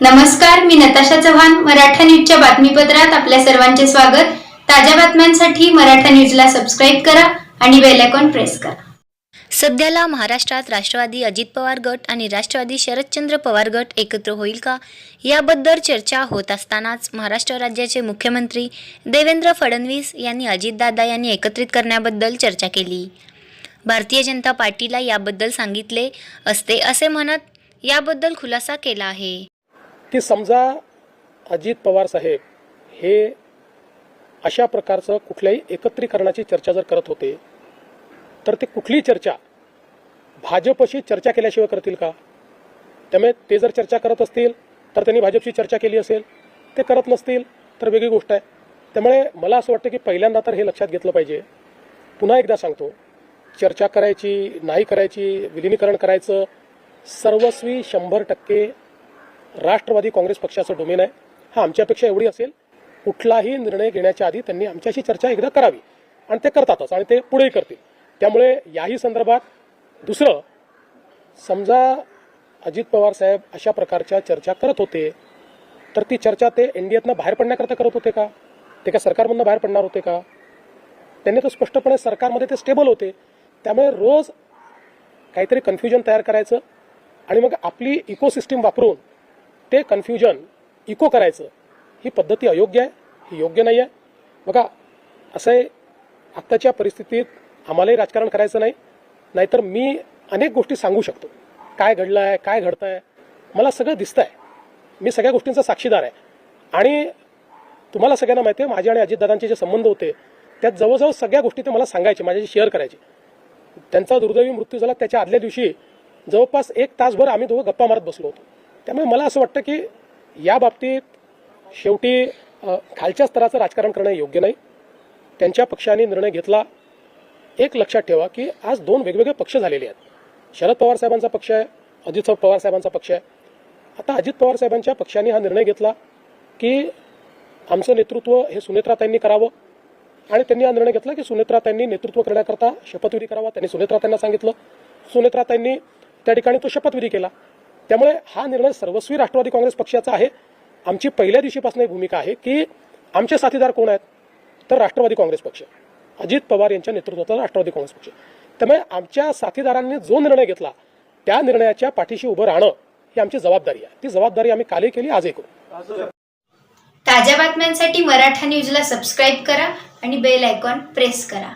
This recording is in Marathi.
नमस्कार, मी नताशा चव्हाण. मराठा न्यूजच्या बातमीपत्रात आपल्या सर्वांचे स्वागत. ताज्या बातम्यांसाठी मराठा न्यूजला सबस्क्राईब करा आणि बेल आयकॉन प्रेस करा. सध्याला महाराष्ट्रात राष्ट्रवादी अजित पवार गट आणि राष्ट्रवादी शरदचंद्र पवार गट एकत्र होईल का, याबद्दल चर्चा होत असतानाच महाराष्ट्र राज्याचे मुख्यमंत्री देवेंद्र फडणवीस यांनी अजितदादा यांनी एकत्रित करण्याबद्दल चर्चा केली. भारतीय जनता पार्टीला याबद्दल सांगितले असते असे म्हणत याबद्दल खुलासा केला आहे की समजा अजित पवार साहेब हे अशा प्रकारचं कुठल्याही एकत्रीकरणाची चर्चा जर करत होते तर ते कुठलीही चर्चा भाजपशी चर्चा केल्याशिवाय करतील का? त्यामुळे ते जर चर्चा करत असतील तर त्यांनी भाजपशी चर्चा केली असेल, ते करत नसतील तर वेगळी गोष्ट आहे. त्यामुळे मला असं वाटतं की पहिल्यांदा तर हे लक्षात घेतलं पाहिजे. पुन्हा एकदा सांगतो, चर्चा करायची नाही करायची, विलिनीकरण करायचं सर्वस्वी 100% राष्ट्रवादी काँग्रेस पक्षाचं डोमेन आहे. हा आमच्यापेक्षा एवढी असेल, कुठलाही निर्णय घेण्याच्या आधी त्यांनी आमच्याशी चर्चा एकदा करावी आणि ते करतातच आणि ते पुढेही करतील. त्यामुळे याही संदर्भात दुसरं, समजा अजित पवार साहेब अशा प्रकारच्या चर्चा करत होते तर ती चर्चा ते NDAतनं बाहेर पडण्याकरता करत होते का? ते का सरकारमधनं बाहेर पडणार होते का? त्यांनी तर स्पष्टपणे सरकारमध्ये ते स्टेबल होते. त्यामुळे रोज काहीतरी कन्फ्युजन तयार करायचं आणि मग आपली इकोसिस्टीम वापरून ते कन्फ्युजन इको करायचं, ही पद्धती अयोग्य आहे, ही योग्य नाही आहे. बघा, असं आहे, आत्ताच्या परिस्थितीत आम्हालाही राजकारण करायचं नाही, नाहीतर मी अनेक गोष्टी सांगू शकतो. काय घडलं आहे, काय घडतं आहे, मला सगळं दिसतं आहे. मी सगळ्या गोष्टींचा साक्षीदार आहे. आणि तुम्हाला सगळ्यांना माहिती आहे, माझे आणि अजितदादांचे जे संबंध होते त्यात जवळजवळ सगळ्या गोष्टी ते मला सांगायचे, माझ्याशी शेअर करायचे. त्यांचा दुर्दैवी मृत्यू झाला त्याच्या आदल्या दिवशी जवळपास 1 तासभर आम्ही दोघं गप्पा मारत बसलो होतो. त्यामुळे मला असं वाटतं की या बाबतीत शेवटी खालच्या स्तराचं राजकारण करणं योग्य नाही. त्यांच्या पक्षाने निर्णय घेतला. एक लक्षात ठेवा की आज 2 वेगवेगळे पक्ष झालेले आहेत. शरद पवार साहेबांचा पक्ष आहे, अजित पवार साहेबांचा पक्ष आहे. आता अजित पवार साहेबांच्या पक्षाने हा निर्णय घेतला की आमचं नेतृत्व हे सुनेत्राताईंनी करावं आणि त्यांनी हा निर्णय घेतला की सुनेत्राताईंनी नेतृत्व करण्याकरता शपथविधी करावा. त्यांनी सुनेत्राताईंना सांगितलं, सुनेत्राताईंनी त्या ठिकाणी तो शपथविधी केला. त्यामुळे हा निर्णय सर्वस्वी राष्ट्रवादी काँग्रेस पक्षाचा आहे. आमची पहिल्या दिवशीपासून भूमिका आहे की आमचे साथीदार कोण आहेत, तर राष्ट्रवादी काँग्रेस पक्ष, अजित पवार यांच्या नेतृत्वाचा राष्ट्रवादी काँग्रेस पक्ष. त्यामुळे आमच्या साथीदारांनी जो निर्णय घेतला त्या निर्णयाच्या पाठीशी उभं राहणं ही आमची जबाबदारी आहे. ती जबाबदारी आम्ही कालही केली, आजही करू. ताज्या बातम्यांसाठी मराठा न्यूजला सबस्क्राईब करा आणि बेल आयकॉन प्रेस करा.